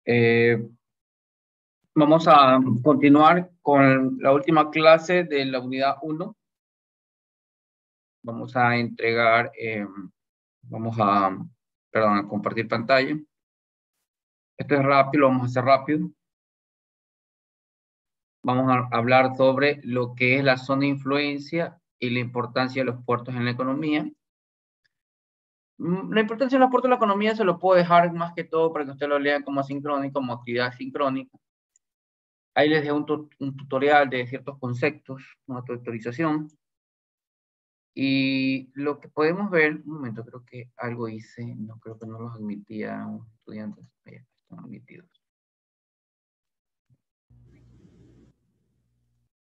Eh, Vamos a continuar con la última clase de la unidad 1. Vamos a entregar, a compartir pantalla. Esto es rápido, lo vamos a hacer rápido. Vamos a hablar sobre lo que es la zona de influencia y la importancia de los puertos en la economía. La importancia de los puertos en la economía se lo puedo dejar más que todo para que usted lo lea como asincrónico, como actividad sincrónica. Ahí les dejo un tutorial de ciertos conceptos, una tutorización. Y lo que podemos ver, un momento, creo que algo hice, no creo que no los admitía estudiantes, ya están admitidos.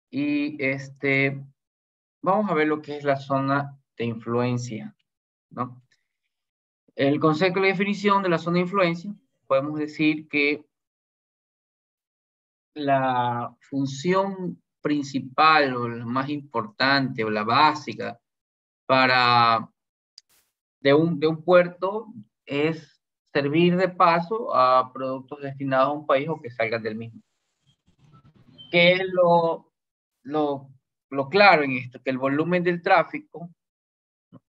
Y vamos a ver lo que es la zona de influencia, ¿no? El concepto y la definición de la zona de influencia, podemos decir que la función principal o la más importante o la básica de un puerto es servir de paso a productos destinados a un país o que salgan del mismo. ¿Qué es lo claro en esto? Que el volumen del tráfico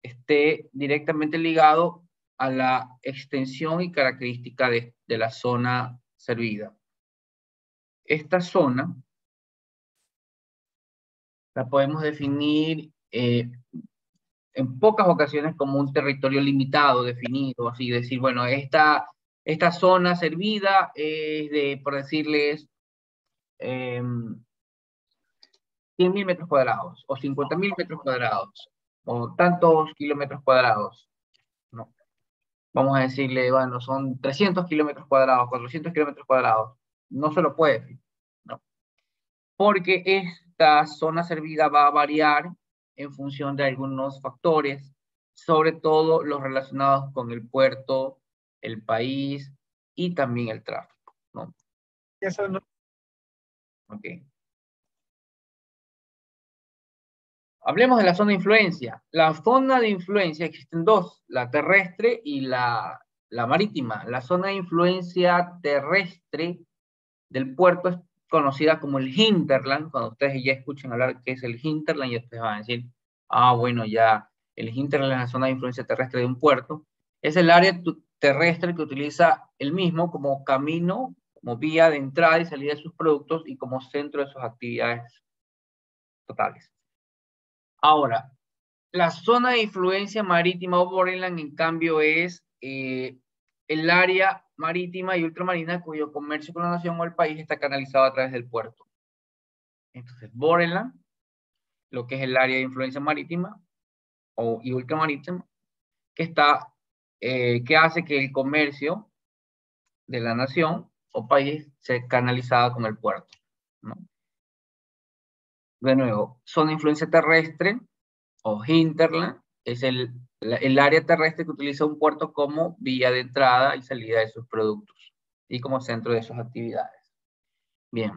esté directamente ligado a la extensión y característica de la zona servida. Esta zona la podemos definir en pocas ocasiones como un territorio limitado, definido, así decir, bueno, esta zona servida es de, por decirles, 100.000 metros cuadrados, o 50.000 metros cuadrados, o tantos kilómetros cuadrados, ¿no? Vamos a decirle, bueno, son 300 kilómetros cuadrados, 400 kilómetros cuadrados. No se lo puede decir, ¿no? Porque esta zona servida va a variar en función de algunos factores, sobre todo los relacionados con el puerto, el país y también el tráfico, ¿no? Eso no. Ok. Hablemos de la zona de influencia. La zona de influencia existen dos, la terrestre y la marítima. La zona de influencia terrestre del puerto es conocida como el hinterland. Cuando ustedes ya escuchen hablar de qué es el hinterland, ya ustedes van a decir, ah, bueno, ya el hinterland es la zona de influencia terrestre de un puerto. Es el área terrestre que utiliza el mismo como camino, como vía de entrada y salida de sus productos y como centro de sus actividades totales. Ahora, la zona de influencia marítima o borderland, en cambio, es el área marítima y ultramarina cuyo comercio con la nación o el país está canalizado a través del puerto. Entonces, borderland, lo que es el área de influencia marítima y ultramarítima, que hace que el comercio de la nación o país sea canalizado con el puerto, ¿no? De nuevo, zona de influencia terrestre o hinterland es el área terrestre que utiliza un puerto como vía de entrada y salida de sus productos y como centro de sus actividades. Bien,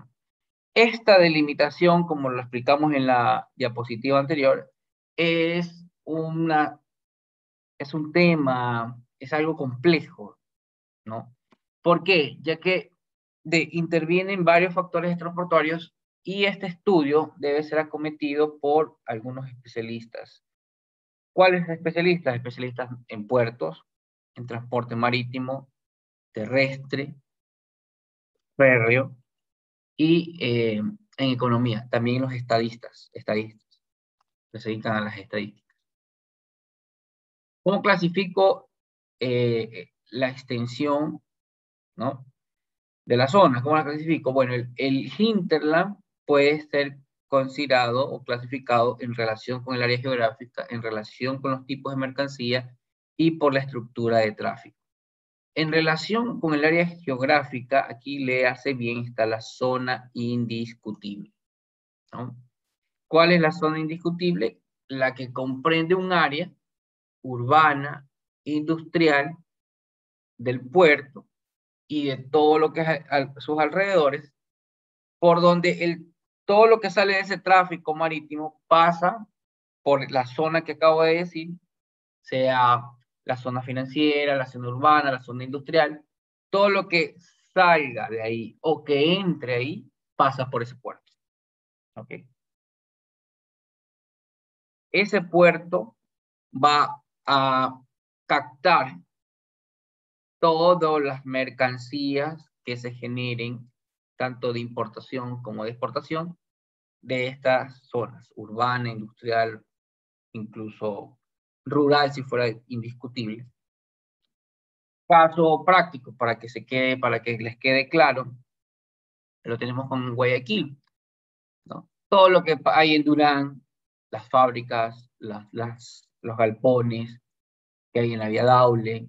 esta delimitación, como lo explicamos en la diapositiva anterior, es un tema, es algo complejo, ¿no? ¿Por qué? Ya que intervienen varios factores transportuarios y este estudio debe ser acometido por algunos especialistas. ¿Cuáles especialistas? Especialistas en puertos, en transporte marítimo, terrestre, férreo y en economía. También los estadistas que se dedican a las estadísticas. ¿Cómo clasifico la extensión, ¿no?, de la zona? ¿Cómo la clasifico? Bueno, el hinterland puede ser considerado o clasificado en relación con el área geográfica, en relación con los tipos de mercancía y por la estructura de tráfico. En relación con el área geográfica, aquí le hace bien, está la zona indiscutible, ¿no? ¿Cuál es la zona indiscutible? La que comprende un área urbana, industrial, del puerto y de todo lo que es a sus alrededores, por donde todo lo que sale de ese tráfico marítimo pasa por la zona que acabo de decir, sea la zona financiera, la zona urbana, la zona industrial, todo lo que salga de ahí o que entre ahí, pasa por ese puerto. ¿Ok? Ese puerto va a captar todas las mercancías que se generen, tanto de importación como de exportación, de estas zonas, urbana, industrial, incluso rural, si fuera indiscutible. Caso práctico, para que para que les quede claro, lo tenemos con Guayaquil, ¿no? Todo lo que hay en Durán, las fábricas, los galpones que hay en la vía Daule,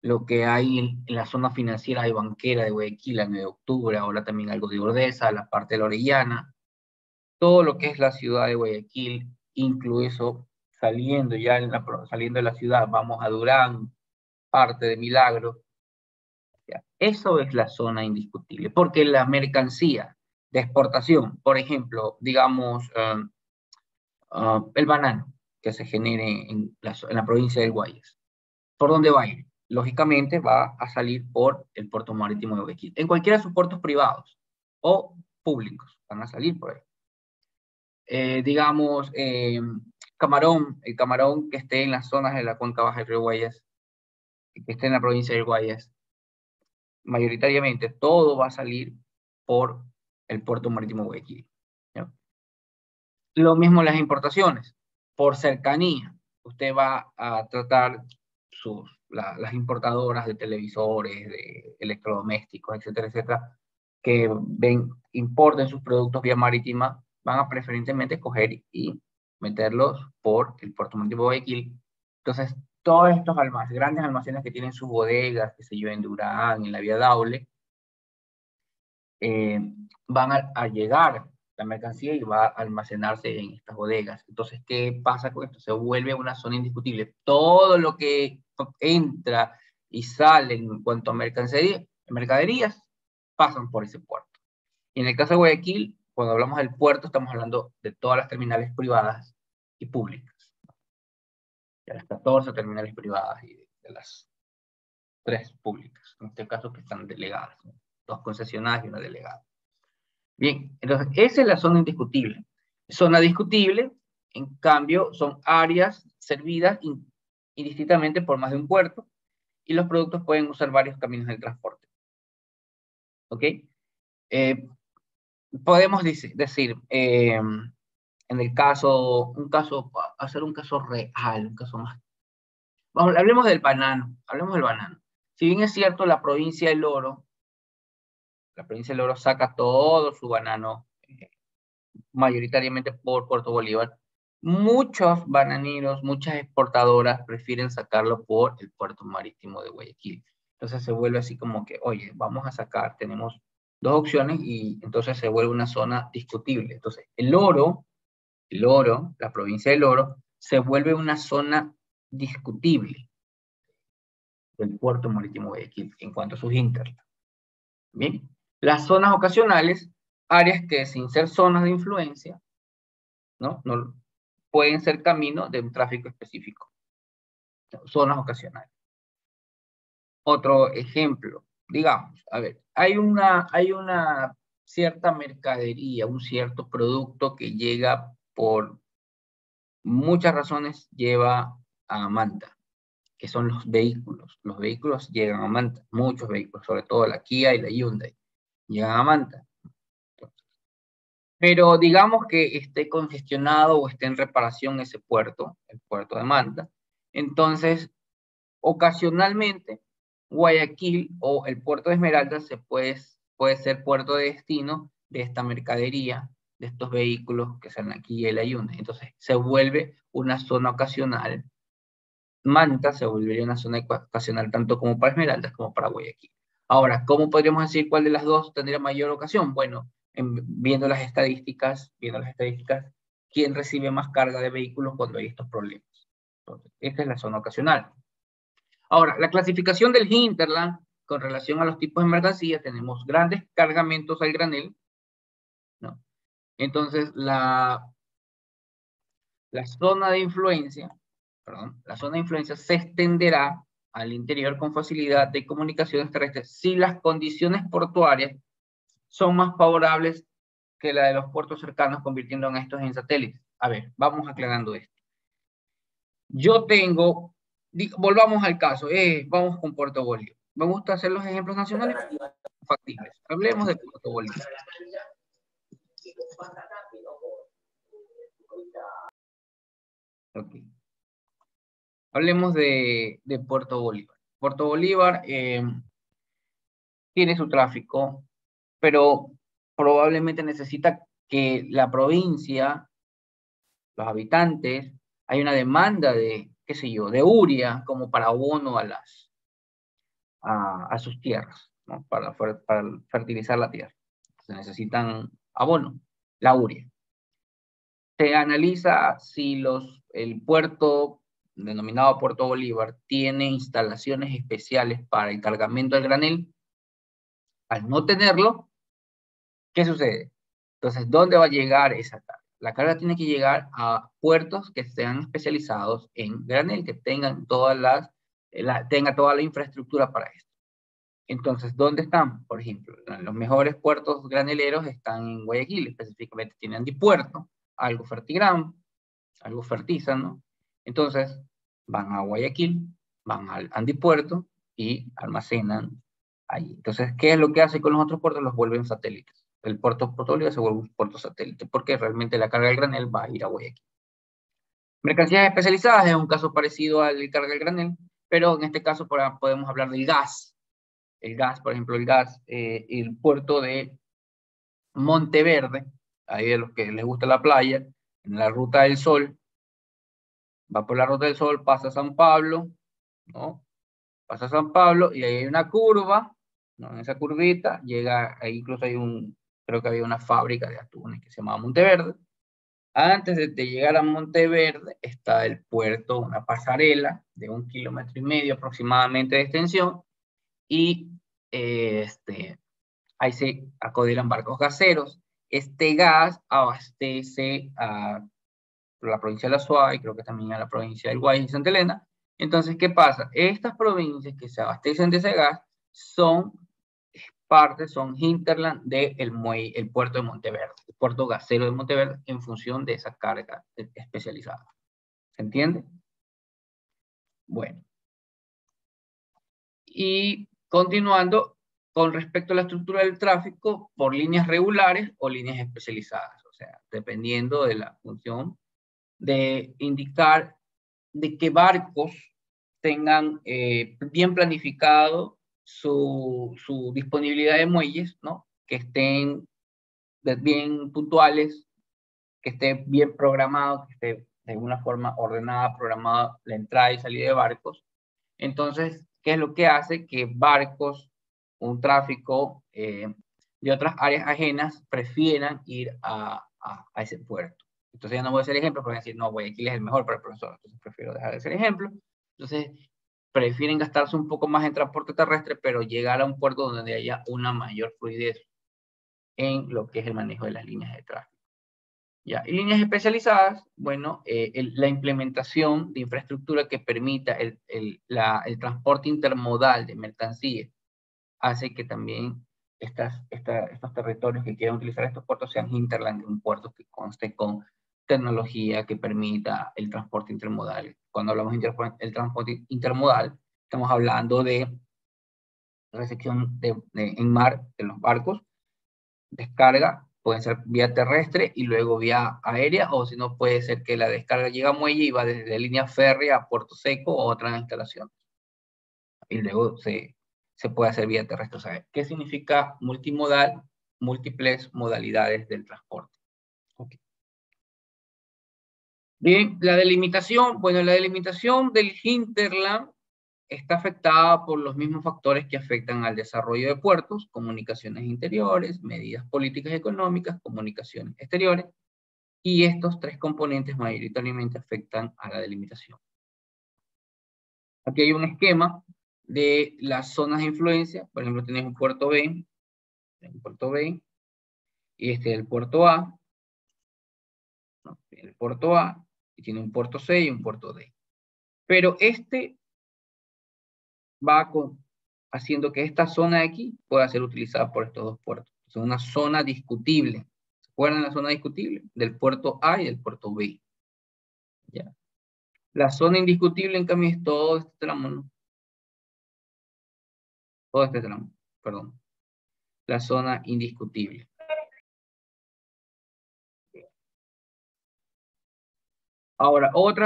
lo que hay en la zona financiera y banquera de Guayaquil, en 9 de octubre, ahora también algo de Ordesa, la parte de la Orellana, todo lo que es la ciudad de Guayaquil, incluso saliendo saliendo de la ciudad, vamos a Durán, parte de Milagro. Ya, eso es la zona indiscutible, porque la mercancía de exportación, por ejemplo, digamos, el banano que se genere en la provincia del Guayas, ¿por dónde va a ir? Lógicamente va a salir por el puerto marítimo de Guayaquil, en cualquiera de sus puertos privados o públicos, van a salir por ahí. Digamos, camarón, el camarón que esté en las zonas de la cuenca baja del río Guayas, que esté en la provincia del Guayas, mayoritariamente todo va a salir por el puerto marítimo de Guayaquil, ¿no? Lo mismo las importaciones, por cercanía. Usted va a tratar las importadoras de televisores, de electrodomésticos, etcétera, etcétera, que importen sus productos vía marítima, van a preferentemente coger y meterlos por el puerto marítimo de Guayaquil. Entonces, todos estos grandes almacenes que tienen sus bodegas, que se lleven en Durán, en la vía Daule, eh, van a llegar la mercancía y va a almacenarse en estas bodegas. Entonces, ¿qué pasa con esto? Se vuelve una zona indiscutible. Todo lo que entra y sale en cuanto a mercaderías pasan por ese puerto. Y en el caso de Guayaquil, cuando hablamos del puerto, estamos hablando de todas las terminales privadas y públicas. De las 14 terminales privadas y de las 3 públicas, en este caso que están delegadas, ¿no? 2 concesionarias y una delegada. Bien, entonces esa es la zona indiscutible. Zona discutible, en cambio, son áreas servidas indistintamente por más de un puerto y los productos pueden usar varios caminos de transporte. ¿Ok? Podemos decir, en el caso, hacer un caso real, un caso más. Vamos, hablemos del banano, hablemos del banano. Si bien es cierto, la provincia del Oro saca todo su banano mayoritariamente por Puerto Bolívar. Muchos bananeros, muchas exportadoras prefieren sacarlo por el puerto marítimo de Guayaquil. Entonces se vuelve así como que, oye, vamos a sacar, tenemos 2 opciones y entonces se vuelve una zona discutible. Entonces el oro, la provincia del Oro, se vuelve una zona discutible del puerto marítimo de Guayaquil en cuanto a sus internas. Bien, las zonas ocasionales, áreas que sin ser zonas de influencia, ¿no? No pueden ser caminos de un tráfico específico, zonas ocasionales. Otro ejemplo, digamos, a ver, hay una cierta mercadería, un cierto producto que llega por muchas razones, lleva a Manta, que son los vehículos. Los vehículos llegan a Manta, muchos vehículos, sobre todo la Kia y la Hyundai, llegan a Manta. Pero digamos que esté congestionado o esté en reparación ese puerto, el puerto de Manta. Entonces, ocasionalmente, Guayaquil o el puerto de Esmeraldas puede ser puerto de destino de esta mercadería, de estos vehículos que salen aquí en la Hyundai. Entonces, se vuelve una zona ocasional. Manta se volvería una zona ocasional tanto como para Esmeraldas como para Guayaquil. Ahora, ¿cómo podríamos decir cuál de las dos tendría mayor ocasión? Bueno, viendo las estadísticas, ¿quién recibe más carga de vehículos cuando hay estos problemas? Entonces, esta es la zona ocasional. Ahora, la clasificación del hinterland con relación a los tipos de mercancía, tenemos grandes cargamentos al granel, ¿no? Entonces, la zona de influencia se extenderá al interior con facilidad de comunicaciones terrestres si las condiciones portuarias son más favorables que la de los puertos cercanos, convirtiendo a estos en satélites. A ver, vamos aclarando esto. Yo tengo, volvamos al caso, vamos con Puerto Bolívar. Me gusta hacer los ejemplos nacionales factibles. Hablemos de Puerto Bolívar. Okay. Hablemos de Puerto Bolívar. Puerto Bolívar tiene su tráfico, pero probablemente necesita que la provincia, los habitantes, hay una demanda de, qué sé yo, de urea como para abono a sus tierras, ¿no? Para fertilizar la tierra. Se necesitan abono, la urea. Se analiza si el puerto, denominado Puerto Bolívar, tiene instalaciones especiales para el cargamento del granel. Al no tenerlo, ¿qué sucede? Entonces, ¿dónde va a llegar esa carga? La carga tiene que llegar a puertos que sean especializados en granel, que tengan tenga toda la infraestructura para esto. Entonces, ¿dónde están? Por ejemplo, los mejores puertos graneleros están en Guayaquil, específicamente tienen Andipuerto, algo Fertigram, algo Fertizan, ¿no? Entonces, van a Guayaquil, van al Andipuerto y almacenan ahí. Entonces, ¿qué es lo que hace con los otros puertos? Los vuelven satélites. El puerto Porto se vuelve un puerto satélite, porque realmente la carga del granel va a ir a Guayaquil. Mercancías especializadas es un caso parecido al carga del granel, pero en este caso podemos hablar del gas. El gas, por ejemplo, el puerto de Monteverde, ahí de los que les gusta la playa, en la Ruta del Sol, va por la Ruta del Sol, pasa a San Pablo, ¿no? Pasa a San Pablo y ahí hay una curva, ¿no? En esa curvita llega, ahí incluso creo que había una fábrica de atunes que se llamaba Monteverde. Antes de llegar a Monteverde está el puerto, una pasarela de 1,5 kilómetros aproximadamente de extensión, y ahí se acodilan barcos gaseros. Este gas abastece a la provincia de La Suárez, creo que también a la provincia del Guayas y Santa Elena. Entonces, ¿qué pasa? Estas provincias que se abastecen de ese gas son hinterland del muelle, el puerto de Monteverde, el puerto gasero de Monteverde, en función de esa carga especializada. ¿Se entiende? Bueno. Y continuando, con respecto a la estructura del tráfico, por líneas regulares o líneas especializadas, o sea, dependiendo de la función de indicar de qué barcos tengan bien planificado su disponibilidad de muelles, ¿no? Que estén bien puntuales, que esté bien programado, que esté de una forma ordenada, programada la entrada y salida de barcos. Entonces, ¿qué es lo que hace? Que barcos, un tráfico de otras áreas ajenas prefieran ir a ese puerto. Entonces ya no voy a hacer ejemplo, porque decir, no, Guayaquil es el mejor para el profesor, entonces prefiero dejar de hacer ejemplo. Entonces, prefieren gastarse un poco más en transporte terrestre, pero llegar a un puerto donde haya una mayor fluidez en lo que es el manejo de las líneas de tráfico. ¿Ya? Y líneas especializadas, bueno, la implementación de infraestructura que permita el transporte intermodal de mercancías hace que también estos territorios que quieran utilizar estos puertos sean hinterland, un puerto que conste con tecnología que permita el transporte intermodal. Cuando hablamos del transporte intermodal, estamos hablando de recepción en mar de los barcos, descarga, puede ser vía terrestre y luego vía aérea, o si no, puede ser que la descarga llega a muelle y va desde la línea férrea a Puerto Seco o otras instalaciones. Y luego se puede hacer vía terrestre. O sea, ¿qué significa multimodal? Múltiples modalidades del transporte. Okay. Bien, la delimitación. Bueno, la delimitación del hinterland está afectada por los mismos factores que afectan al desarrollo de puertos, comunicaciones interiores, medidas políticas y económicas, comunicaciones exteriores, y estos tres componentes mayoritariamente afectan a la delimitación. Aquí hay un esquema de las zonas de influencia. Por ejemplo, tenés un puerto B, y este es el puerto A, ¿no? El puerto A, y tiene un puerto C y un puerto D. Pero este va haciendo que esta zona de aquí pueda ser utilizada por estos dos puertos. Es una zona discutible. ¿Se acuerdan de la zona discutible? Del puerto A y del puerto B. ¿Ya? La zona indiscutible, en cambio, es todo este tramo, ¿no? Todo este tramo, perdón. La zona indiscutible. Ahora, otro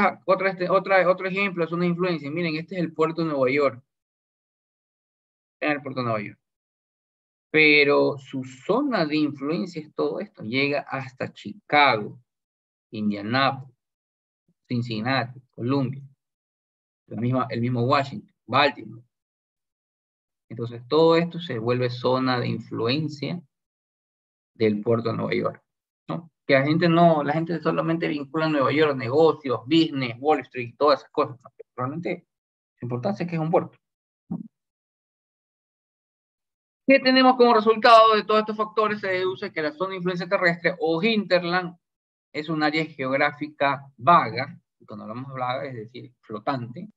ejemplo es una influencia. Miren, este es el puerto de Nueva York. En el puerto de Nueva York. Pero su zona de influencia es todo esto. Llega hasta Chicago, Indianápolis, Cincinnati, Columbia, el mismo Washington, Baltimore. Entonces, todo esto se vuelve zona de influencia del puerto de Nueva York, ¿no? Que la gente solamente vincula a Nueva York, negocios, business, Wall Street, todas esas cosas, ¿no? Pero realmente lo importante es que es un puerto. ¿Qué tenemos como resultado de todos estos factores? Se deduce que la zona de influencia terrestre o hinterland es un área geográfica vaga, y cuando hablamos de vaga es decir, flotante,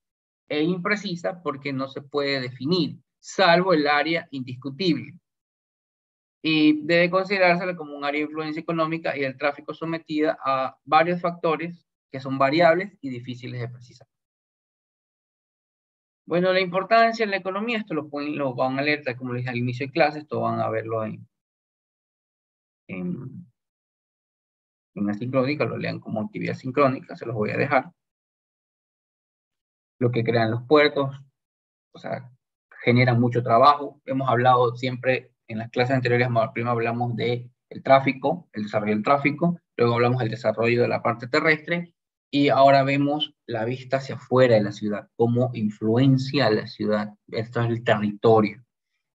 e imprecisa porque no se puede definir, salvo el área indiscutible. Y debe considerársela como un área de influencia económica y el tráfico sometida a varios factores que son variables y difíciles de precisar. Bueno, la importancia en la economía, esto lo van a leer, como les dije al inicio de clase, esto van a verlo en asincrónica, lo lean como actividad sincrónica, se los voy a dejar. Lo que crean los puertos, o sea, generan mucho trabajo. Hemos hablado siempre en las clases anteriores, primero hablamos del tráfico, el desarrollo del tráfico, luego hablamos del desarrollo de la parte terrestre, y ahora vemos la vista hacia afuera de la ciudad, cómo influencia a la ciudad. Esto es el territorio.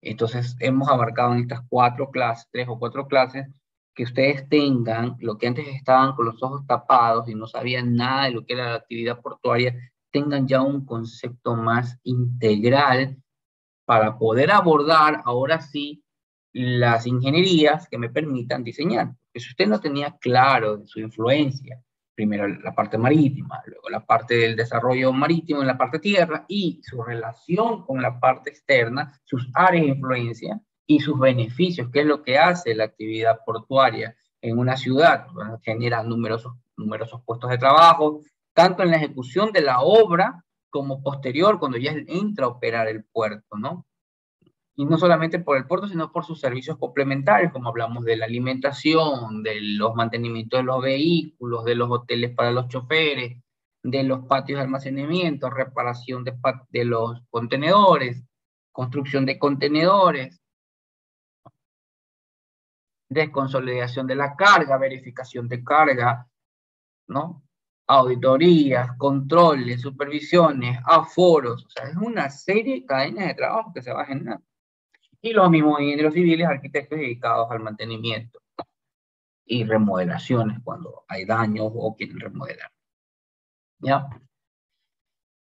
Entonces, hemos abarcado en estas 4 clases, 3 o 4 clases, que ustedes tengan lo que antes estaban con los ojos tapados y no sabían nada de lo que era la actividad portuaria, tengan ya un concepto más integral para poder abordar ahora sí las ingenierías que me permitan diseñar. Porque si usted no tenía claro de su influencia, primero la parte marítima, luego la parte del desarrollo marítimo en la parte tierra y su relación con la parte externa, sus áreas de influencia y sus beneficios, qué es lo que hace la actividad portuaria en una ciudad. Bueno, genera numerosos puestos de trabajo, tanto en la ejecución de la obra como posterior, cuando ya entra a operar el puerto, ¿no? Y no solamente por el puerto, sino por sus servicios complementarios, como hablamos de la alimentación, de los mantenimientos de los vehículos, de los hoteles para los choferes, de los patios de almacenamiento, reparación de los contenedores, construcción de contenedores, desconsolidación de la carga, verificación de carga, ¿no? Auditorías, controles, supervisiones, aforos, o sea, es una serie de cadenas de trabajo que se va a generar. Y los mismos ingenieros civiles, arquitectos dedicados al mantenimiento y remodelaciones cuando hay daños o quieren remodelar. ¿Ya?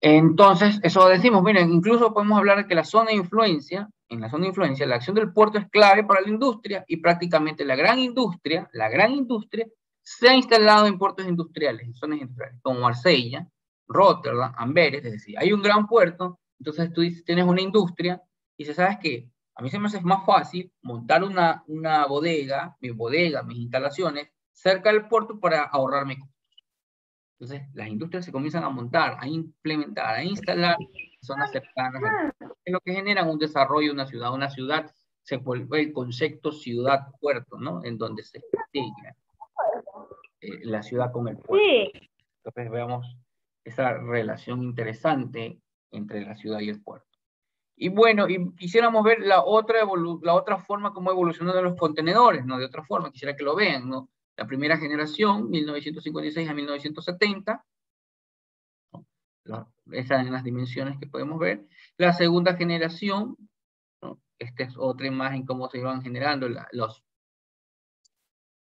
Entonces, eso decimos, miren, incluso podemos hablar de que la zona de influencia, en la zona de influencia, la acción del puerto es clave para la industria y prácticamente la gran industria se ha instalado en puertos industriales, en zonas industriales, como Marsella, Rotterdam, Amberes, es decir, hay un gran puerto, entonces tú tienes una industria y dices, ¿sabes qué? A mí se me hace más fácil montar una bodega, mis instalaciones, cerca del puerto para ahorrarme costos. Entonces, las industrias se comienzan a montar, a implementar, a instalar zonas cercanas al puerto, es lo que genera un desarrollo de una ciudad. Una ciudad se vuelve el concepto ciudad-puerto, ¿no? En donde se integra la ciudad con el puerto. Sí. Entonces, veamos esa relación interesante entre la ciudad y el puerto. Y bueno, y quisiéramos ver la otra forma como evolucionaron los contenedores, ¿no? De otra forma, quisiera que lo vean, ¿no? La primera generación, 1956 a 1970, esas en las dimensiones que podemos ver. La segunda generación, ¿no? Esta es otra imagen, cómo se iban generando los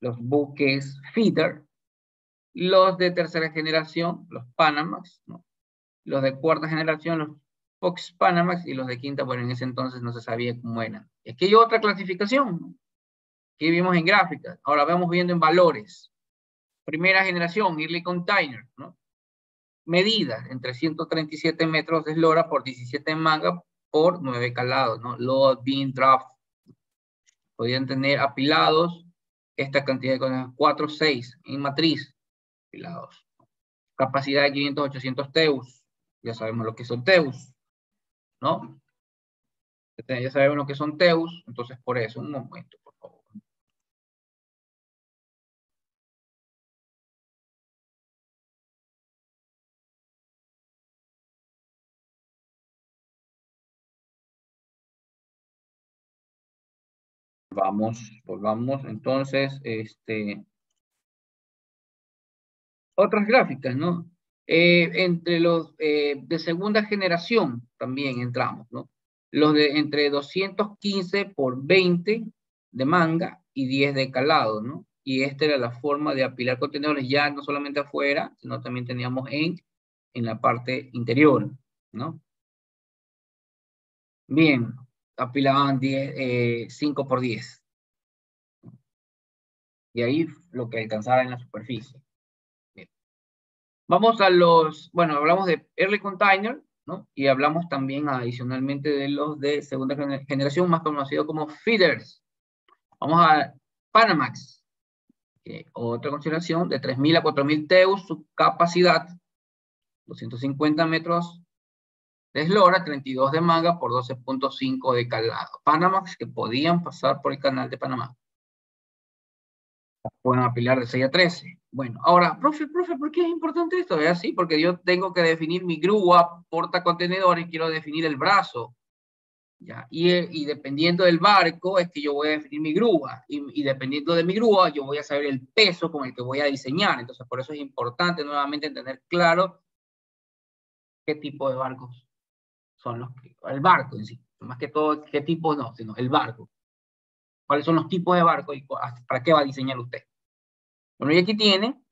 buques feeder. Los de tercera generación, los Panamax, ¿no? Los de cuarta generación, los Fox Panamax, y los de quinta, bueno, en ese entonces no se sabía cómo eran. Es que hay otra clasificación, ¿no? Que vimos en gráficas, ahora vamos viendo en valores. Primera generación, Early Container, ¿no? Medidas entre 137 metros de eslora por 17 mangas por 9 calados, ¿no? Load, beam, draft. Podrían tener apilados esta cantidad de cosas, 4, 6 en matriz, apilados. Capacidad de 500, 800 teus. Ya sabemos lo que son teus, ¿no? Ya sabemos lo que son teus, entonces por eso, un momento, por favor. Volvamos, entonces, otras gráficas, ¿no? Entre los de segunda generación también entramos, ¿no? Los de entre 215 por 20 de manga y 10 de calado, ¿no? Y esta era la forma de apilar contenedores ya no solamente afuera, sino también teníamos en la parte interior, ¿no? Bien, apilaban 5 por 10. Y ahí lo que alcanzaba en la superficie. Bien. Vamos a los, bueno, hablamos de Early Container, ¿no? Y hablamos también adicionalmente de los de segunda generación, más conocidos como feeders. Vamos a Panamax, otra consideración de 3.000 a 4.000 teus, su capacidad, 250 metros de eslora, 32 de manga por 12.5 de calado. Panamax que podían pasar por el canal de Panamá. Pueden apilar de 6 a 13. Bueno, ahora, profe, ¿por qué es importante esto? Es así, porque yo tengo que definir mi grúa, portacontenedores, quiero definir el brazo. ¿Ya? Y dependiendo del barco, es que yo voy a definir mi grúa. Y dependiendo de mi grúa, yo voy a saber el peso con el que voy a diseñar. Entonces, por eso es importante nuevamente tener claro qué tipo de barcos son los que... El barco en sí. Más que todo, qué tipo no, sino el barco. ¿Cuáles son los tipos de barcos y para qué va a diseñar usted? Bueno, y aquí tiene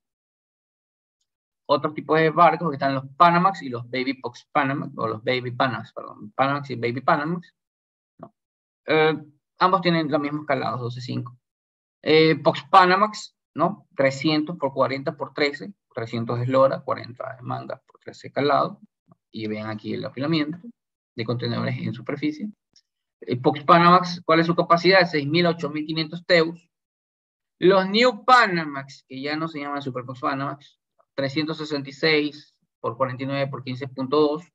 otros tipos de barcos que están los Panamax y los Baby Pox Panamax, o los Baby Panamax, perdón, Panamax y Baby Panamax. ¿No? Ambos tienen los mismos calados, 12.5. Pox Panamax, ¿no? 300 por 40 por 13, 300 de eslora, 40 de manga por 13 calado. Y ven aquí el apilamiento de contenedores en superficie. El Pox Panamax, ¿cuál es su capacidad? 6.000 a 8.500 teus. Los New Panamax, que ya no se llaman Super Pox Panamax, 366 por 49 por 15.2.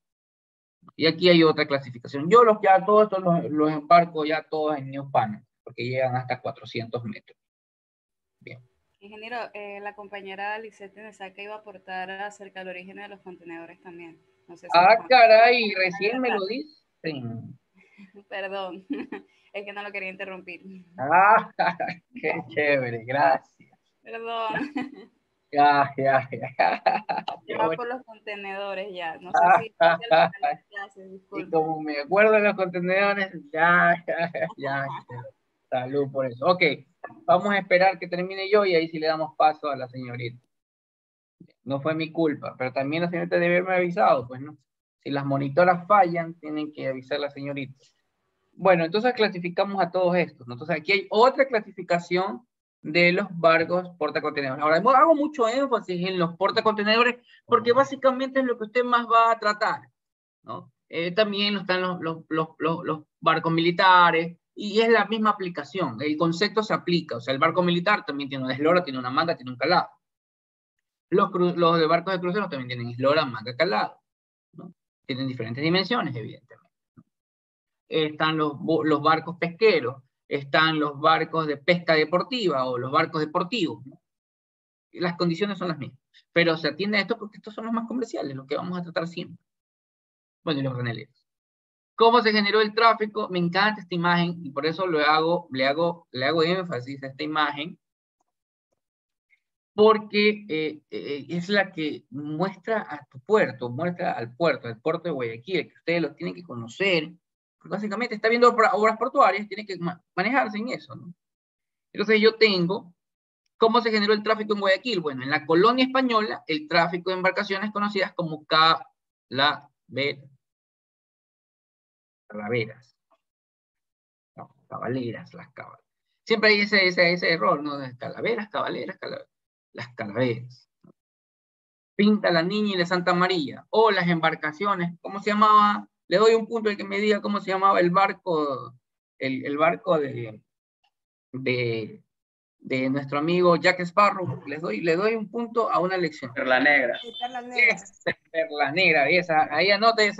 Y aquí hay otra clasificación. Yo ya todos estos los embarco ya todos en New Panamax, porque llegan hasta 400 metros. Bien. Ingeniero, la compañera Lisette Nesaca iba a aportar acerca del origen de los contenedores también. No sé si Caray, recién me lo dicen. Perdón, es que no lo quería interrumpir. Qué chévere, gracias. Perdón. Ya. Va por los contenedores ya. No sé si y como me acuerdo de los contenedores, ya. Salud por eso. Ok, vamos a esperar que termine yo y ahí sí le damos paso a la señorita. No fue mi culpa, pero también la señorita debe haberme avisado, pues no. Si las monitoras fallan, tienen que avisar a la señorita. Bueno, entonces clasificamos a todos estos, ¿no? Entonces aquí hay otra clasificación de los barcos portacontenedores. Ahora, hago mucho énfasis en los portacontenedores porque básicamente es lo que usted más va a tratar, ¿no? También están los barcos militares y es la misma aplicación. El concepto se aplica, o sea, el barco militar también tiene una eslora, tiene una manga, tiene un calado. Los de barcos de crucero también tienen eslora, manga, calado, ¿no? Tienen diferentes dimensiones, evidentemente. Están los barcos pesqueros, están los barcos de pesca deportiva o los barcos deportivos, ¿no? Las condiciones son las mismas, pero se atiende a esto porque estos son los más comerciales, los que vamos a tratar siempre. Bueno, y los graneleros. ¿Cómo se generó el tráfico? Me encanta esta imagen y por eso le hago énfasis a esta imagen, porque es la que muestra a tu puerto, muestra al puerto de Guayaquil, que ustedes lo tienen que conocer. Básicamente está viendo obras portuarias, tiene que manejarse en eso, ¿no? Entonces yo tengo, ¿cómo se generó el tráfico en Guayaquil? Bueno, en la colonia española, el tráfico de embarcaciones conocidas como calaveras. No, cabaleras, las cabaleras. Siempre hay ese error, ¿no? Calaveras, las calaveras. Pinta la Niña y la Santa María, o las embarcaciones, ¿cómo se llamaba Le doy un punto al que me diga cómo se llamaba el barco, el barco de nuestro amigo Jack Sparrow. Le doy un punto a una lección. Perla Negra. Perla Negra. Perla Negra, esa. Ahí anote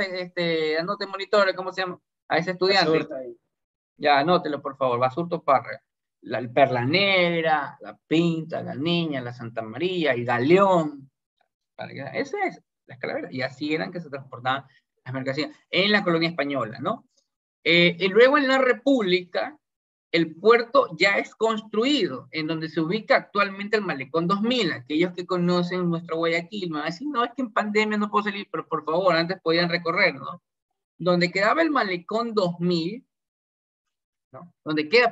anote monitor, ¿cómo se llama? A ese estudiante. Ya, anótelo, por favor. Basurto Parra. El Perla Negra, la Pinta, la Niña, la Santa María, el Galeón. Esa es la Calavera. Y así eran que se transportaban las mercancías en la colonia española, ¿no? Y luego en la República, el puerto ya es construido, en donde se ubica actualmente el Malecón 2000. Aquellos que conocen nuestro Guayaquil me van a decir, no, es que en pandemia no puedo salir, pero por favor, antes podían recorrer, ¿no? Donde quedaba el Malecón 2000, ¿no? Donde queda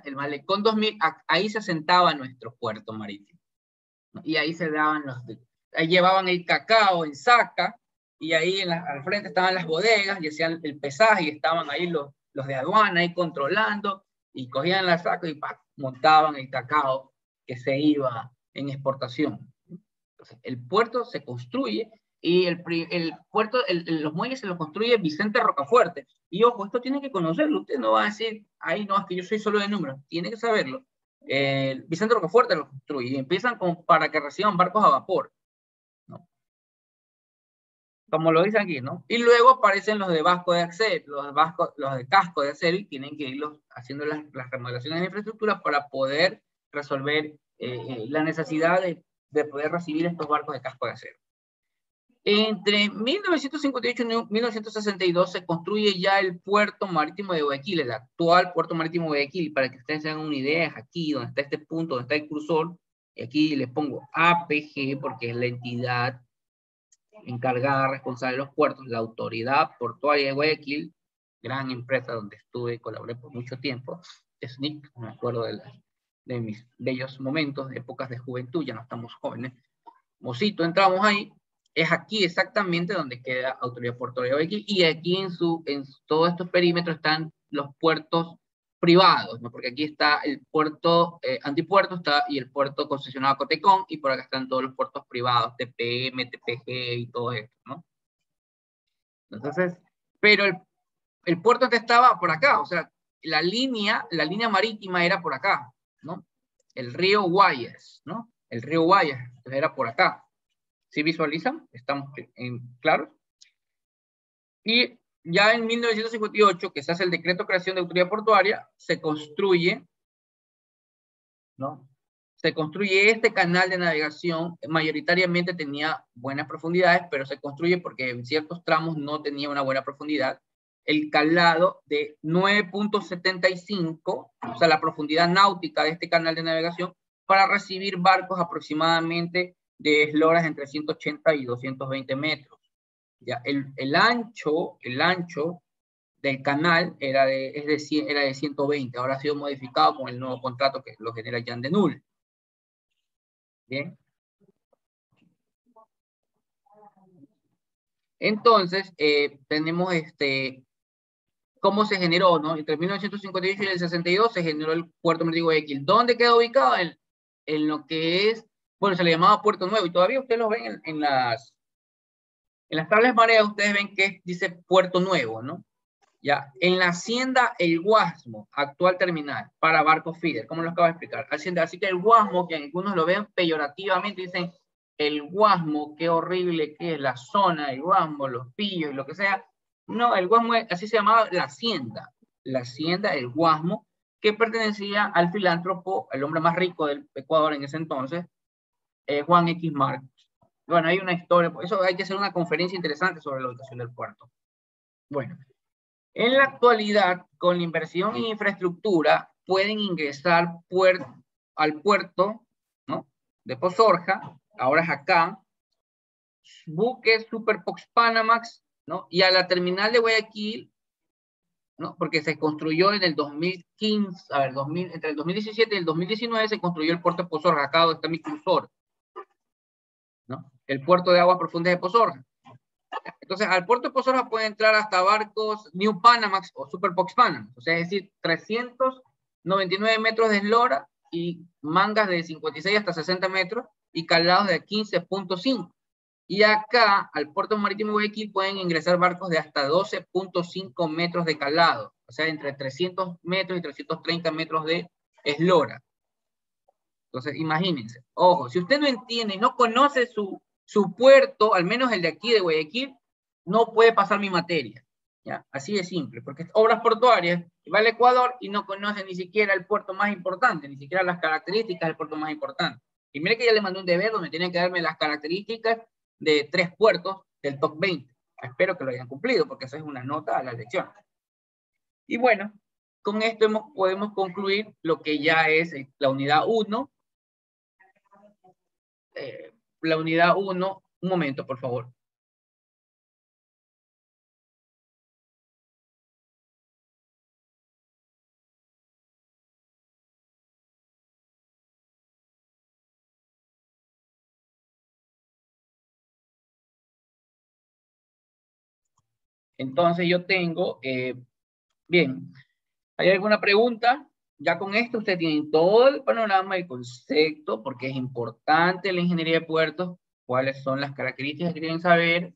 el Malecón 2000, ahí se asentaba nuestro puerto marítimo, ¿no? Y ahí se daban ahí llevaban el cacao en saca, y ahí al frente estaban las bodegas, y hacían el pesaje, y estaban ahí los de aduana ahí controlando, y cogían la saca y montaban el cacao que se iba en exportación. Entonces, el puerto se construye, y el puerto, los muelles se los construye Vicente Rocafuerte. Y ojo, esto tiene que conocerlo. Usted no va a decir, ahí no, es que yo soy solo de números. Tiene que saberlo. Vicente Rocafuerte lo construye, y empiezan para que reciban barcos a vapor, ¿no? Como lo dicen aquí, ¿no? Y luego aparecen los de Vasco de acero, los de casco de acero, y tienen que ir haciendo las remodelaciones de infraestructura para poder resolver la necesidad de poder recibir estos barcos de casco de acero. Entre 1958 y 1962 se construye ya el puerto marítimo de Guayaquil, el actual puerto marítimo de Guayaquil. Para que ustedes tengan una idea, es aquí donde está este punto, donde está el cursor, y aquí les pongo APG porque es la entidad encargada, responsable de los puertos, la Autoridad Portuaria de Guayaquil, gran empresa donde colaboré por mucho tiempo. SNIC, me acuerdo de mis bellos momentos, de épocas de juventud, ya no estamos jóvenes. Mocito, entramos ahí. Es aquí exactamente donde queda Autoridad Portuaria de Guayaquil, y aquí en todos estos perímetros están los puertos privados, ¿no? Porque aquí está el puerto antipuerto, y el puerto concesionado Cotecón, y por acá están todos los puertos privados, TPM, TPG y todo esto, ¿no? Entonces, pero el puerto que estaba por acá, o sea, la línea marítima era por acá, ¿no? El río Guayas, ¿no? El río Guayas era por acá. ¿Sí visualizan? ¿Estamos claros? Y ya en 1958, que se hace el decreto de creación de autoridad portuaria, se construye, ¿no? Se construye este canal de navegación. Mayoritariamente tenía buenas profundidades, pero se construye porque en ciertos tramos no tenía una buena profundidad. El calado de 9.75, o sea, la profundidad náutica de este canal de navegación, para recibir barcos aproximadamente de esloras entre 180 y 220 metros. Ya, el ancho del canal era de 120, ahora ha sido modificado con el nuevo contrato que lo genera Jan de Null. Bien. Entonces, tenemos cómo se generó, ¿no? Entre 1958 y el 62 se generó el puerto marítimo de Guayaquil. ¿Dónde queda ubicado? En lo que es, bueno, se le llamaba Puerto Nuevo, y todavía ustedes lo ven en las tablas mareas, ustedes ven que dice Puerto Nuevo, ¿no? Ya, en la hacienda El Guasmo, actual terminal para barcos feeder, como lo acabo de explicar. Así que el Guasmo, que algunos lo ven peyorativamente, dicen el Guasmo, qué horrible que es la zona, el Guasmo, los pillos y lo que sea. No, el Guasmo, así se llamaba la hacienda El Guasmo, que pertenecía al filántropo, el hombre más rico del Ecuador en ese entonces, Juan X Marcos. Bueno, hay una historia, por eso hay que hacer una conferencia interesante sobre la ubicación del puerto. Bueno, en la actualidad, con la inversión en infraestructura, pueden ingresar al puerto, ¿no?, de Pozorja, ahora es acá, buques Superpox Panamax, ¿no?, y a la terminal de Guayaquil, ¿no?, porque se construyó en el 2015, entre el 2017 y el 2019 se construyó el puerto de Pozorja, acá donde está mi cursor, ¿no?, el puerto de aguas profundas de Pozorja. Entonces, al puerto de Pozorja pueden entrar hasta barcos New Panamax o Superpox Panamax, o sea, es decir, 399 metros de eslora y mangas de 56 hasta 60 metros y calados de 15.5. Y acá, al puerto marítimo de Guayaquil, pueden ingresar barcos de hasta 12.5 metros de calado, o sea, entre 300 metros y 330 metros de eslora. Entonces, imagínense. Ojo, si usted no entiende, no conoce su puerto, al menos el de aquí de Guayaquil, no puede pasar mi materia. ¿Ya? Así de simple, porque es obras portuarias, y va al Ecuador y no conoce ni siquiera el puerto más importante, ni siquiera las características del puerto más importante. Y mire que ya le mandé un deber donde tienen que darme las características de 3 puertos del top 20. Espero que lo hayan cumplido, porque esa es una nota a la lección. Y bueno, con esto podemos concluir lo que ya es la unidad 1. La unidad 1, un momento, por favor. Entonces yo tengo, bien, ¿hay alguna pregunta? Ya con esto usted tiene todo el panorama, el concepto, porque es importante la ingeniería de puertos, cuáles son las características que quieren saber,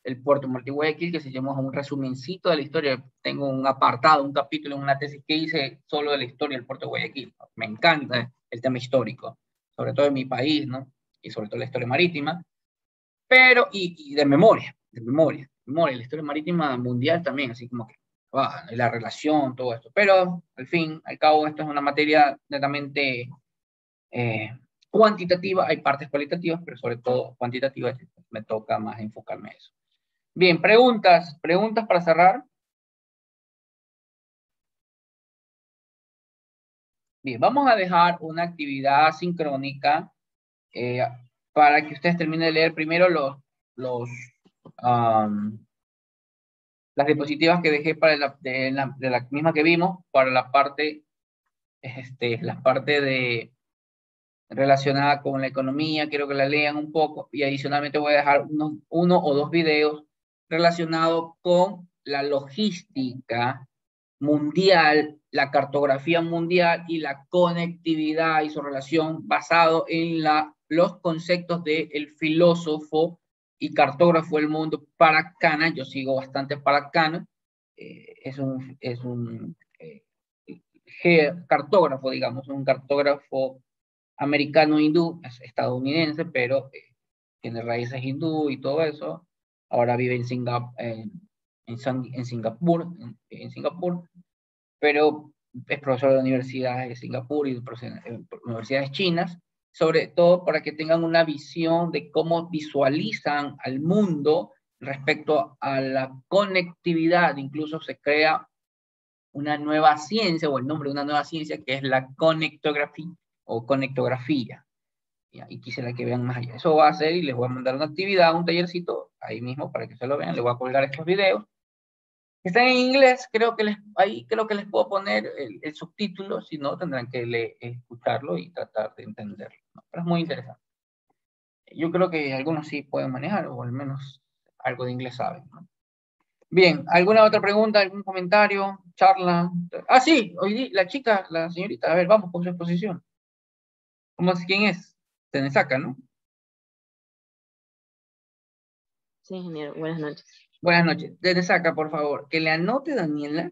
el puerto Guayaquil, que se llama un resumencito de la historia. Tengo un apartado, un capítulo en una tesis que hice solo de la historia del puerto de Guayaquil. Me encanta el tema histórico, sobre todo en mi país, ¿no? Y sobre todo la historia marítima, pero, y de memoria, la historia marítima mundial también, así como que, la relación, todo esto. Pero, al fin, al cabo, esto es una materia netamente cuantitativa, hay partes cualitativas, pero sobre todo cuantitativas, me toca más enfocarme en eso. Bien, preguntas para cerrar. Bien, vamos a dejar una actividad sincrónica eh, para que ustedes terminen de leer primero las diapositivas que dejé para de la misma que vimos, para la parte de relacionada con la economía, quiero que la lean un poco, y adicionalmente voy a dejar uno o dos videos relacionados con la logística mundial, la cartografía mundial y la conectividad y su relación basado en los conceptos del filósofo y cartógrafo del mundo Paracana. Yo sigo bastante Paracana, es un cartógrafo, digamos, un cartógrafo americano hindú, es estadounidense, pero tiene raíces hindú y todo eso. Ahora vive en Singapur, pero es profesor de la Universidad de Singapur y de universidades chinas, sobre todo para que tengan una visión de cómo visualizan al mundo respecto a la conectividad. Incluso se crea una nueva ciencia, o el nombre de una nueva ciencia, que es la conectografía o conectografía. Y quisiera que vean más allá. Eso va a hacer, y les voy a mandar una actividad, un tallercito, ahí mismo para que se lo vean. Les voy a colgar estos videos. Están en inglés, ahí creo que les puedo poner el subtítulo, si no tendrán que escucharlo y tratar de entenderlo, ¿no? Pero es muy interesante. Yo creo que algunos sí pueden manejar, o al menos algo de inglés saben, ¿no? Bien, ¿alguna otra pregunta, algún comentario, charla? Ah, sí, hoy la chica, la señorita, a ver, vamos con su exposición. ¿Quién es? Tenesaca, ¿no? Sí, ingeniero, buenas noches. Buenas noches. Tenesaca, por favor, que le anote Daniela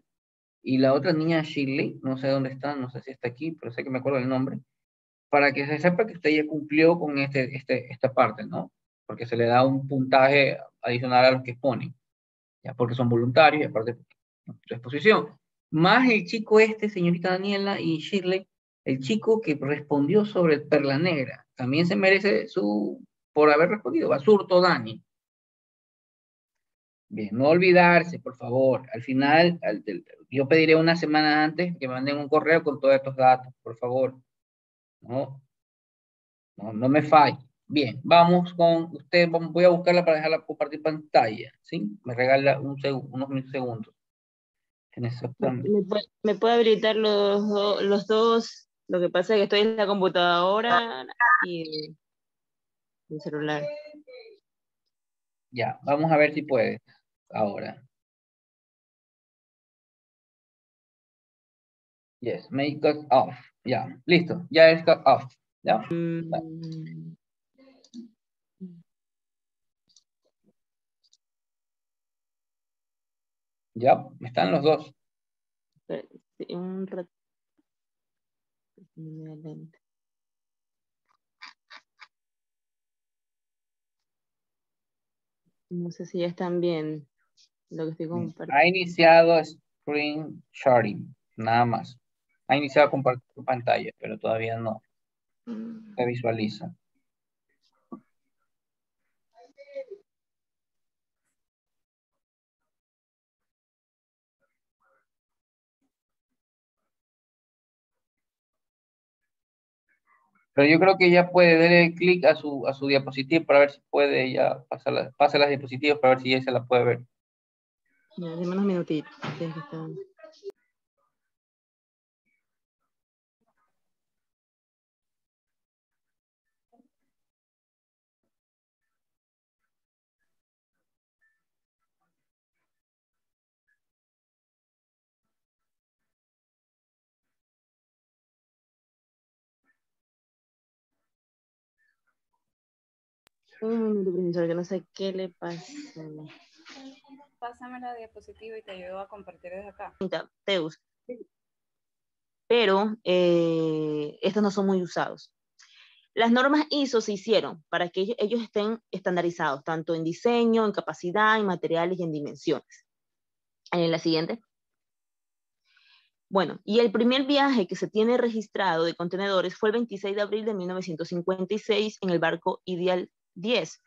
y la otra niña Shirley, no sé dónde está, no sé si está aquí, pero sé que me acuerdo el nombre, para que se sepa que usted ya cumplió con esta parte, ¿no? Porque se le da un puntaje adicional a los que exponen, ya porque son voluntarios y aparte de su exposición. Más el chico señorita Daniela y Shirley, el chico que respondió sobre el Perla Negra, también se merece por haber respondido, Basurto Dani. Bien, no olvidarse, por favor. Al final, yo pediré una semana antes que me manden un correo con todos estos datos, por favor. No me falle. Bien, vamos con usted. Voy a buscarla para dejarla compartir pantalla. ¿Sí? Me regala unos segundos. ¿Me puede habilitar los dos? Lo que pasa es que estoy en la computadora y el celular. Ya, vamos a ver si puede ahora. Yes, make cut off. Ya, listo. Ya es cut off. ¿Ya? Ya, están los dos. Espera, sí, un rato. No sé si ya están bien lo que estoy compartiendo. Ha iniciado screen sharing, nada más. Ha iniciado compartir pantalla, pero todavía no se visualiza. Pero yo creo que ya puede darle clic a su diapositiva para ver si puede ya pasa las diapositivas para ver si ya se la puede ver. Ya, dime unos minutitos. Un minuto, profesor, que no sé qué le pasa. Pásame la diapositiva y te ayudo a compartir desde acá. Teus. Pero estos no son muy usados. Las normas ISO se hicieron para que ellos estén estandarizados, tanto en diseño, en capacidad, en materiales y en dimensiones. En la siguiente. Bueno, y el primer viaje que se tiene registrado de contenedores fue el 26 de abril de 1956 en el barco Ideal 10,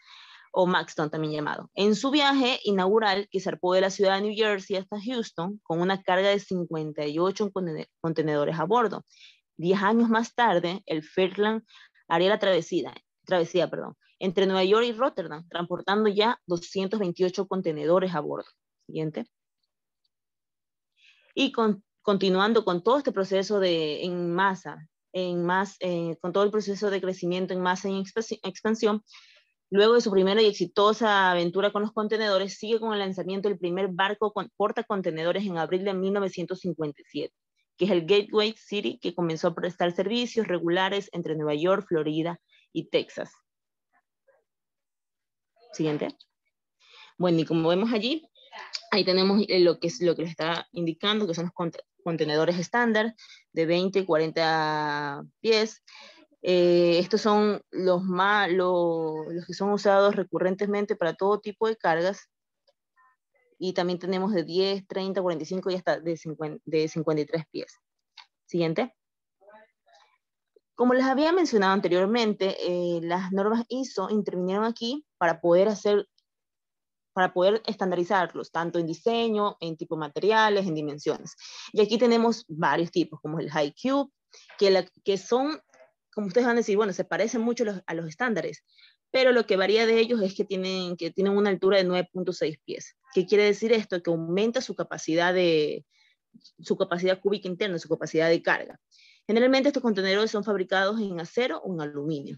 o Maxton también llamado, en su viaje inaugural que zarpó de la ciudad de New Jersey hasta Houston con una carga de 58 contenedores a bordo. 10 años más tarde, el Fairland haría la travesía entre Nueva York y Rotterdam, transportando ya 228 contenedores a bordo. Siguiente. Y continuando con todo este proceso en masa, con todo el proceso de crecimiento en masa y expansión, luego de su primera y exitosa aventura con los contenedores, sigue con el lanzamiento del primer barco portacontenedores en abril de 1957, que es el Gateway City, que comenzó a prestar servicios regulares entre Nueva York, Florida y Texas. Siguiente. Bueno, y como vemos allí, ahí tenemos lo que les está indicando, que son los contenedores estándar de 20 y 40 pies. Estos son los que son usados recurrentemente para todo tipo de cargas. Y también tenemos de 10, 30, 45 y hasta de 53 pies. Siguiente. Como les había mencionado anteriormente, las normas ISO intervinieron aquí para poder estandarizarlos, tanto en diseño, en tipo de materiales, en dimensiones. Y aquí tenemos varios tipos, como el High Cube, que son, como ustedes van a decir, bueno, se parecen mucho a los estándares, pero lo que varía de ellos es que tienen una altura de 9.6 pies. ¿Qué quiere decir esto? Que aumenta su capacidad cúbica interna, su capacidad de carga. Generalmente estos contenedores son fabricados en acero o en aluminio.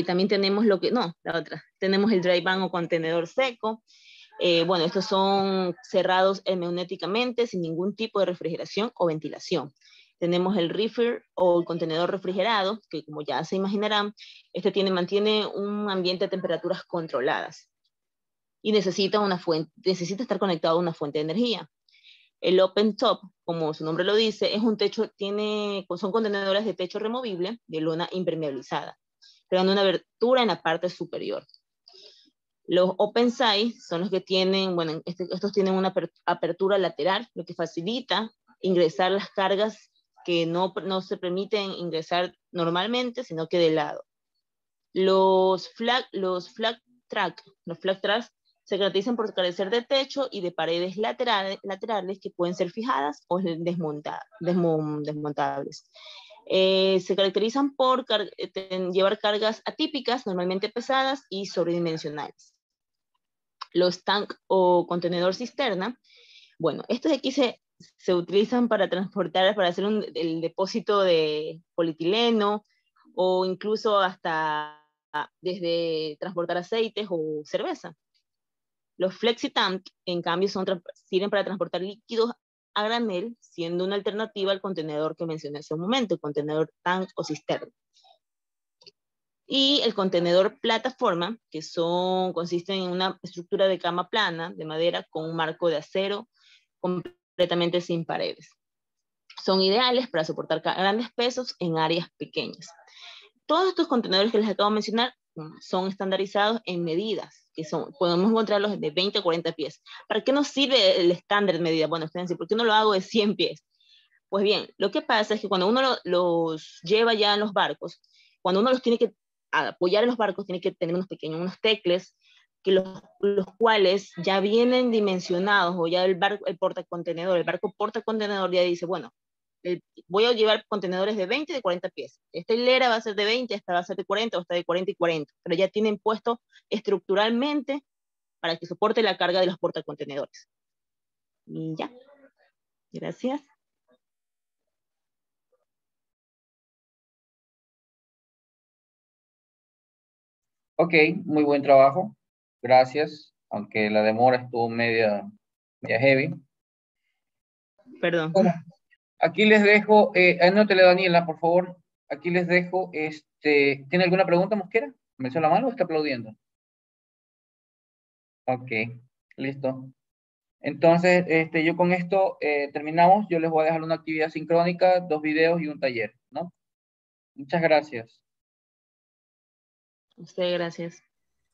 También tenemos tenemos el dry van o contenedor seco. Bueno, estos son cerrados hermenéuticamente sin ningún tipo de refrigeración o ventilación. Tenemos el reefer o el contenedor refrigerado, que como ya se imaginarán, mantiene un ambiente de temperaturas controladas y necesita estar conectado a una fuente de energía. El open top, como su nombre lo dice, son contenedores de techo removible de lona impermeabilizada, creando una abertura en la parte superior. Los open side son los que tienen, estos tienen una apertura lateral, lo que facilita ingresar las cargas que no se permiten ingresar normalmente, sino que de lado. Los flag tracks se caracterizan por carecer de techo y de paredes laterales que pueden ser fijadas o desmontables. Se caracterizan por llevar cargas atípicas, normalmente pesadas y sobredimensionales. Los tank o contenedor cisterna, bueno, estos de aquí se utilizan para hacer el depósito de polietileno o incluso hasta desde transportar aceites o cerveza. Los FlexiTank, en cambio, sirven para transportar líquidos a granel, siendo una alternativa al contenedor que mencioné hace un momento, el contenedor tank o cisterna. Y el contenedor plataforma, que consiste en una estructura de cama plana de madera con un marco de acero completamente sin paredes. Son ideales para soportar grandes pesos en áreas pequeñas. Todos estos contenedores que les acabo de mencionar son estandarizados en medidas, podemos encontrarlos de 20 a 40 pies. ¿Para qué nos sirve el estándar de medida? Bueno, fíjense, ¿por qué no lo hago de 100 pies? Pues bien, lo que pasa es que cuando uno los lleva ya en los barcos, cuando uno los tiene que apoyar en los barcos, tiene que tener unos tecles, que los cuales ya vienen dimensionados, o ya el barco portacontenedor ya dice, bueno, voy a llevar contenedores de 20 y de 40 pies. Esta hilera va a ser de 20, esta va a ser de 40, o esta de 40 y 40, pero ya tienen puesto estructuralmente para que soporte la carga de los portacontenedores. Y ya. Gracias. Ok, muy buen trabajo. Gracias, aunque la demora estuvo media heavy. Perdón. Bueno, aquí les dejo, anótele Daniela, por favor. Aquí les dejo, ¿tiene alguna pregunta, Mosquera? ¿Me hizo la mano o está aplaudiendo? Ok, listo. Entonces, yo con esto terminamos. Yo les voy a dejar una actividad sincrónica, 2 videos y un taller, ¿no? Muchas gracias. Usted, gracias.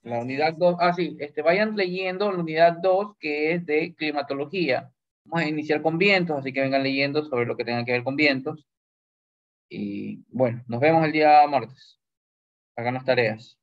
La unidad 2, sí, vayan leyendo la unidad 2, que es de climatología. Vamos a iniciar con vientos, así que vengan leyendo sobre lo que tenga que ver con vientos. Y bueno, nos vemos el día martes. Hagan las tareas.